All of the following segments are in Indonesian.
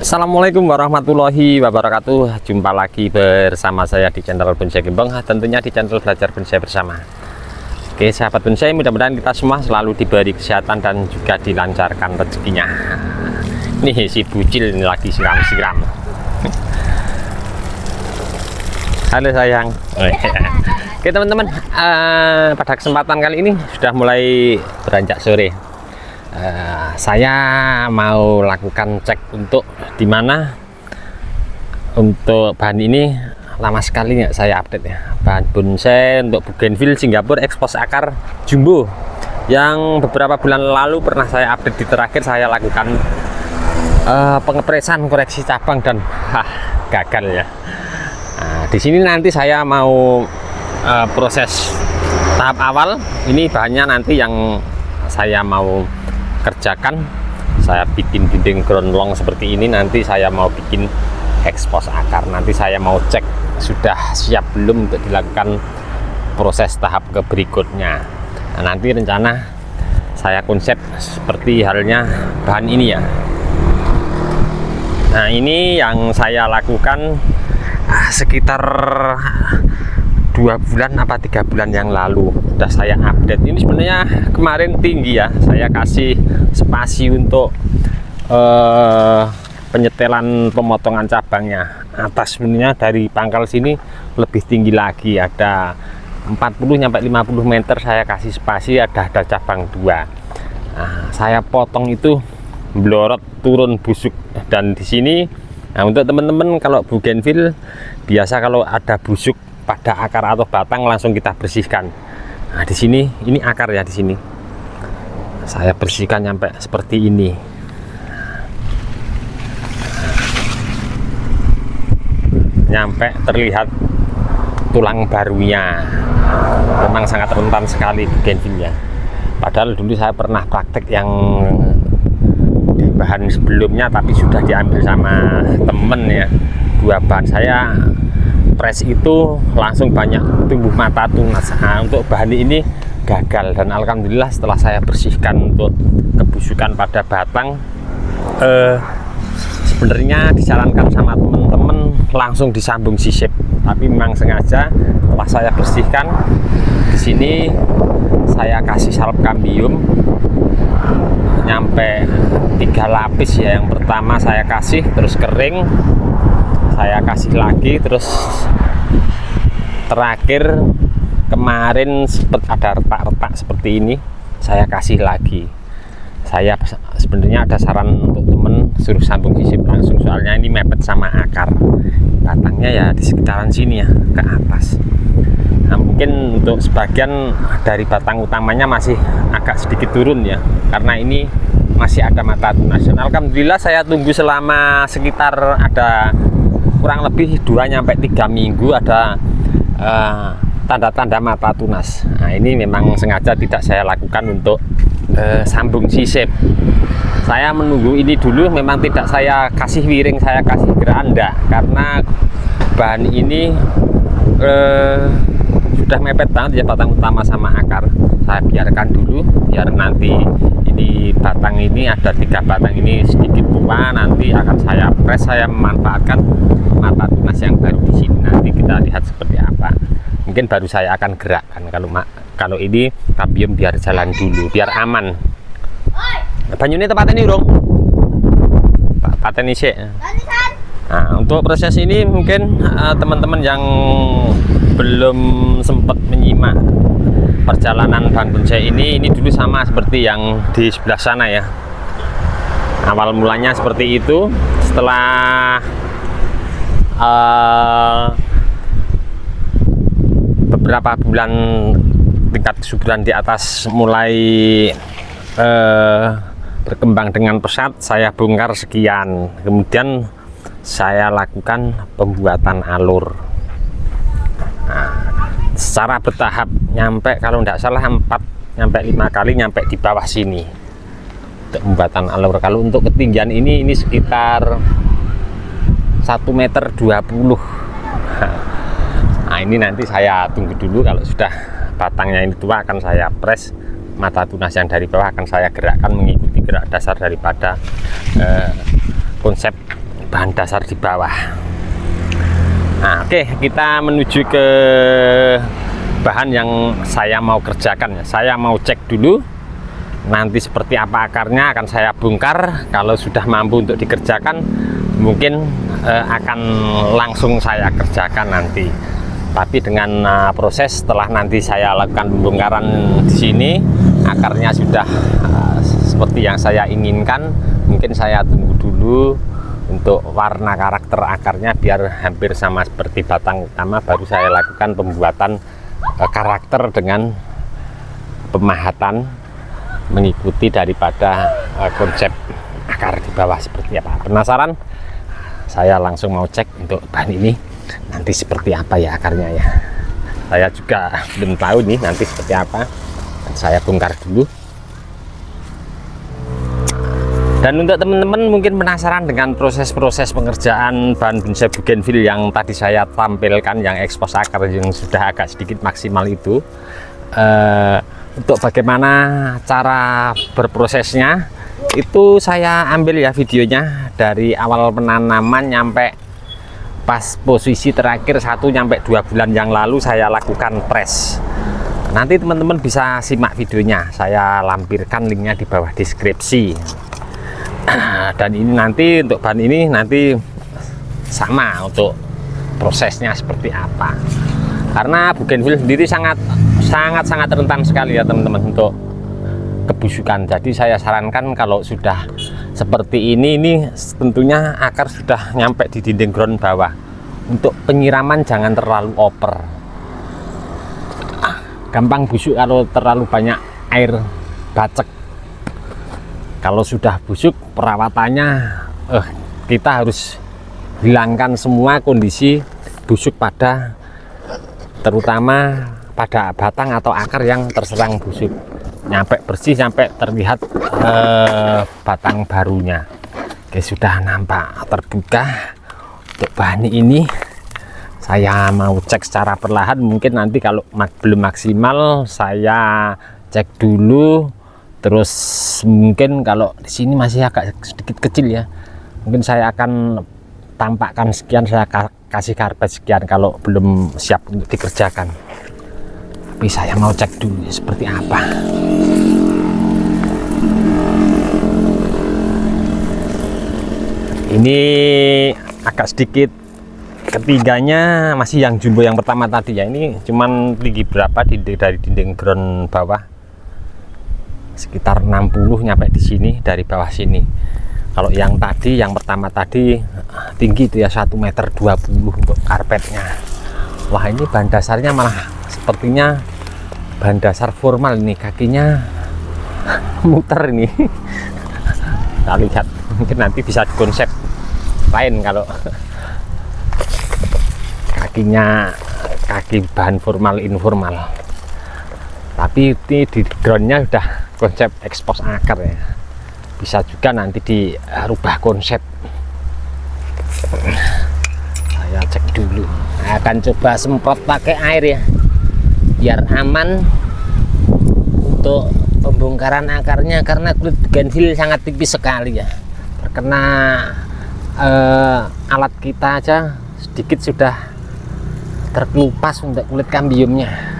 Assalamualaikum warahmatullahi wabarakatuh. Jumpa lagi bersama saya di channel Bonsai Gembong, tentunya di channel Belajar Bonsai Bersama. Oke sahabat bonsai, mudah-mudahan kita semua selalu diberi kesehatan dan juga dilancarkan rezekinya. Nih si bucil ini lagi siram-siram. Halo sayang. Oke teman-teman, pada kesempatan kali ini sudah mulai beranjak sore. Saya mau lakukan cek untuk dimana untuk bahan ini. Lama sekali nggak saya update ya, bahan bonsai untuk bougainville Singapura expose akar jumbo yang beberapa bulan lalu pernah saya update. Di terakhir saya lakukan pengepresan koreksi cabang dan gagal ya. Nah, di sini nanti saya mau proses tahap awal. Ini bahannya nanti yang saya mau kerjakan. Saya bikin dinding ground long seperti ini, nanti saya mau bikin expose akar. Nanti saya mau cek sudah siap belum untuk dilakukan proses tahap ke berikutnya. Nah, nanti rencana saya konsep seperti halnya bahan ini ya. Nah ini yang saya lakukan sekitar 2 bulan apa 3 bulan yang lalu sudah saya update. Ini sebenarnya kemarin tinggi ya, saya kasih spasi untuk penyetelan pemotongan cabangnya. Atas sebenarnya dari pangkal sini lebih tinggi lagi, ada 40 sampai 50 meter saya kasih spasi, ada cabang 2. Nah, saya potong itu blorot turun busuk. Dan di sini, nah untuk teman-teman kalau bougainville biasa kalau ada busuk pada akar atau batang langsung kita bersihkan. Nah di sini ini akar ya, di sini saya bersihkan sampai seperti ini. Nyampe terlihat tulang barunya. Memang sangat rentan sekali bougainville ya. Padahal dulu saya pernah praktek yang di bahan sebelumnya, tapi sudah diambil sama temen ya. 2 bahan saya press itu langsung banyak tumbuh mata tunas. Nah, untuk bahan ini gagal, dan alhamdulillah setelah saya bersihkan untuk kebusukan pada batang, sebenarnya disarankan sama teman-teman langsung disambung sisip, tapi memang sengaja setelah saya bersihkan di sini saya kasih salep kambium nyampe 3 lapis ya. Yang pertama saya kasih, terus kering, saya kasih lagi, terus terakhir kemarin sempat ada retak-retak seperti ini, saya kasih lagi. Saya sebenarnya ada saran untuk temen suruh sambung sisip langsung, soalnya ini mepet sama akar batangnya ya, di sekitaran sini ya, ke atas. Nah, mungkin untuk sebagian dari batang utamanya masih agak sedikit turun ya, karena ini masih ada mata tunas. Alhamdulillah saya tunggu selama sekitar ada kurang lebih 2-3 minggu ada tanda-tanda mata tunas. Nah ini memang sengaja tidak saya lakukan untuk sambung sisip. Saya menunggu ini dulu, memang tidak saya kasih wiring, saya kasih geranda, karena bahan ini sudah mepet banget ya batang utama sama akar. Saya biarkan dulu biar nanti ini batang ini ada 3 batang ini sedikit tua, nanti akan saya press, saya memanfaatkan mata tunas yang baru di sini. Nanti kita lihat seperti apa. Mungkin baru saya akan gerakkan. Kalau ini kambium biar jalan dulu, biar aman. Banyune tempat ini dong. Paten isi. Nah, untuk proses ini mungkin teman-teman yang belum sempat menyimak perjalanan bahan bonsai ini dulu sama seperti yang di sebelah sana ya. Awal mulanya seperti itu. Setelah beberapa bulan tingkat kesuburan di atas mulai berkembang dengan pesat, saya bongkar sekian, kemudian saya lakukan pembuatan alur. Nah, secara bertahap, nyampe kalau tidak salah 4-5 kali nyampe di bawah sini untuk pembuatan alur. Kalau untuk ketinggian ini sekitar 1,20 meter. Nah ini nanti saya tunggu dulu, kalau sudah batangnya ini tua akan saya press, mata tunas yang dari bawah akan saya gerakkan mengikuti gerak dasar daripada konsep bahan dasar di bawah. Nah, oke, kita menuju ke bahan yang saya mau kerjakan. Saya mau cek dulu nanti seperti apa akarnya, akan saya bongkar. Kalau sudah mampu untuk dikerjakan, mungkin akan langsung saya kerjakan nanti. Tapi dengan proses setelah nanti saya lakukan pembongkaran di sini, akarnya sudah seperti yang saya inginkan, mungkin saya tunggu dulu untuk warna karakter akarnya biar hampir sama seperti batang utama, baru saya lakukan pembuatan karakter dengan pemahatan mengikuti daripada konsep akar di bawah seperti apa. Penasaran? Saya langsung mau cek untuk bahan ini nanti seperti apa ya akarnya ya. Saya juga belum tahu nih nanti seperti apa. Saya bongkar dulu. Dan untuk teman-teman mungkin penasaran dengan proses-proses pengerjaan bahan bonsai bougainville yang tadi saya tampilkan, yang ekspos akar yang sudah agak sedikit maksimal itu, untuk bagaimana cara berprosesnya itu saya ambil ya videonya dari awal penanaman nyampe pas posisi terakhir 1 sampai 2 bulan yang lalu saya lakukan press. Nanti teman-teman bisa simak videonya, saya lampirkan linknya di bawah deskripsi. Dan ini nanti untuk bahan ini nanti sama untuk prosesnya seperti apa, karena bougainville sendiri sangat rentan sekali ya teman-teman untuk kebusukan. Jadi saya sarankan kalau sudah seperti ini tentunya akar sudah nyampe di dinding ground bawah, untuk penyiraman jangan terlalu over, gampang busuk kalau terlalu banyak air bacek. Kalau sudah busuk perawatannya kita harus hilangkan semua kondisi busuk pada, terutama pada batang atau akar yang terserang busuk, nyampe bersih sampai terlihat batang barunya. Oke, sudah nampak terbuka. Untuk bahan ini saya mau cek secara perlahan, mungkin nanti kalau belum maksimal saya cek dulu. Terus mungkin kalau di sini masih agak sedikit kecil ya, mungkin saya akan tampakkan sekian, saya kasih karpet sekian kalau belum siap untuk dikerjakan. Tapi saya mau cek dulu seperti apa. Ini agak sedikit, ketiganya masih yang jumbo yang pertama tadi ya. Ini cuman tinggi berapa dari dinding ground bawah, sekitar 60 nyampe di sini dari bawah sini. Kalau yang tadi, yang pertama tadi tinggi itu ya 1,20 meter untuk karpetnya. Wah, ini bahan dasarnya malah sepertinya bahan dasar formal ini, kakinya muter ini. Kita lihat, mungkin nanti bisa konsep lain kalau kakinya kaki bahan formal informal. Tapi ini di groundnya udah konsep ekspos akar ya, bisa juga nanti dirubah konsep. Saya cek dulu, saya akan coba semprot pakai air ya biar aman untuk pembongkaran akarnya, karena kulit bougainville sangat tipis sekali ya, terkena alat kita aja sedikit sudah terkelupas untuk kulit kambiumnya.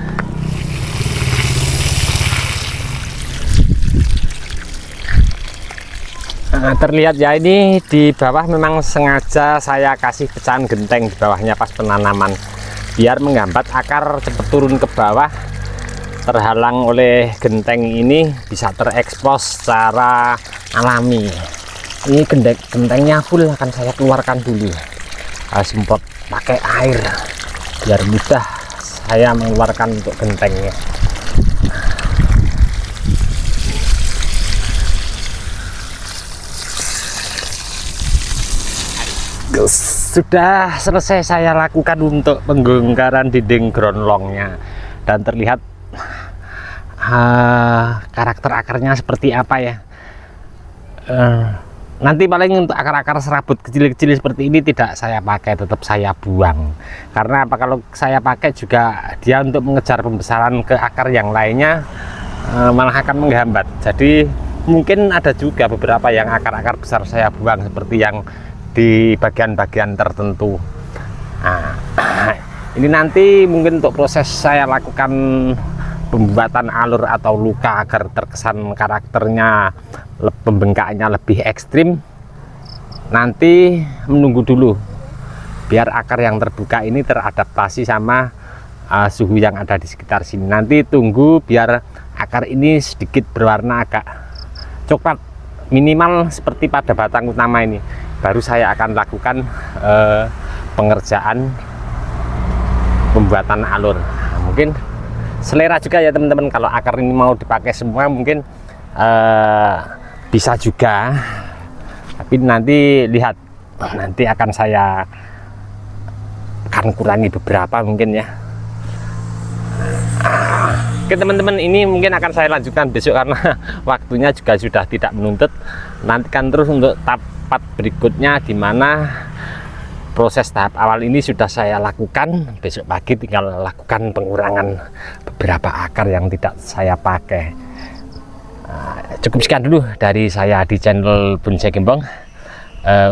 Nah, terlihat ya, ini di bawah memang sengaja saya kasih pecahan genteng di bawahnya pas penanaman biar menghambat akar cepat turun ke bawah, terhalang oleh genteng ini, bisa terekspos secara alami. Ini gentengnya full akan saya keluarkan dulu, saya semprot pakai air biar mudah saya mengeluarkan untuk gentengnya. Sudah selesai saya lakukan untuk pembongkaran dinding ground longnya, dan terlihat karakter akarnya seperti apa ya. Nanti paling untuk akar-akar serabut kecil-kecil seperti ini tidak saya pakai, tetap saya buang. Karena apa, kalau saya pakai juga dia untuk mengejar pembesaran ke akar yang lainnya malah akan menghambat. Jadi mungkin ada juga beberapa yang akar-akar besar saya buang, seperti yang di bagian-bagian tertentu. Nah, ini nanti mungkin untuk proses saya lakukan pembuatan alur atau luka agar terkesan karakternya pembengkakannya lebih ekstrim, nanti menunggu dulu biar akar yang terbuka ini teradaptasi sama suhu yang ada di sekitar sini. Nanti tunggu biar akar ini sedikit berwarna agak coklat minimal seperti pada batang utama ini, baru saya akan lakukan pengerjaan pembuatan alur. Nah, mungkin selera juga ya teman-teman, kalau akar ini mau dipakai semua mungkin bisa juga, tapi nanti lihat, nanti akan saya kurangi beberapa mungkin ya. Oke teman-teman, ini mungkin akan saya lanjutkan besok karena waktunya juga sudah tidak menuntut. Nantikan terus untuk tahap berikutnya, di mana proses tahap awal ini sudah saya lakukan. Besok pagi tinggal lakukan pengurangan beberapa akar yang tidak saya pakai. Cukup sekian dulu dari saya di channel Bonsai Gembong.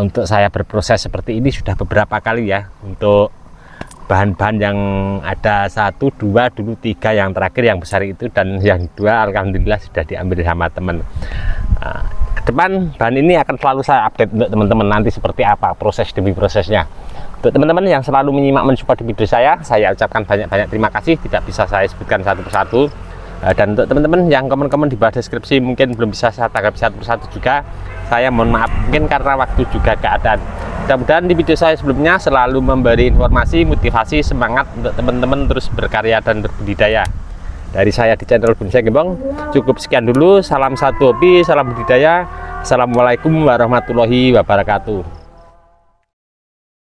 Untuk saya berproses seperti ini sudah beberapa kali ya. Untuk bahan-bahan yang ada 1, 2, dulu 3, yang terakhir yang besar itu, dan yang 2 alhamdulillah sudah diambil sama teman. Ke depan bahan ini akan selalu saya update untuk teman-teman nanti seperti apa proses demi prosesnya. Untuk teman-teman yang selalu menyimak mensupport video saya ucapkan banyak-banyak terima kasih, tidak bisa saya sebutkan satu persatu. Dan untuk teman-teman yang komen-komen di bawah deskripsi mungkin belum bisa saya tanggapi satu persatu juga, saya mohon maaf mungkin karena waktu juga keadaan. Mudah-mudahan di video saya sebelumnya selalu memberi informasi, motivasi, semangat untuk teman-teman terus berkarya dan berbudidaya. Dari saya di channel Bonsai Gembong cukup sekian dulu. Salam satu hobi, salam budidaya. Assalamualaikum warahmatullahi wabarakatuh.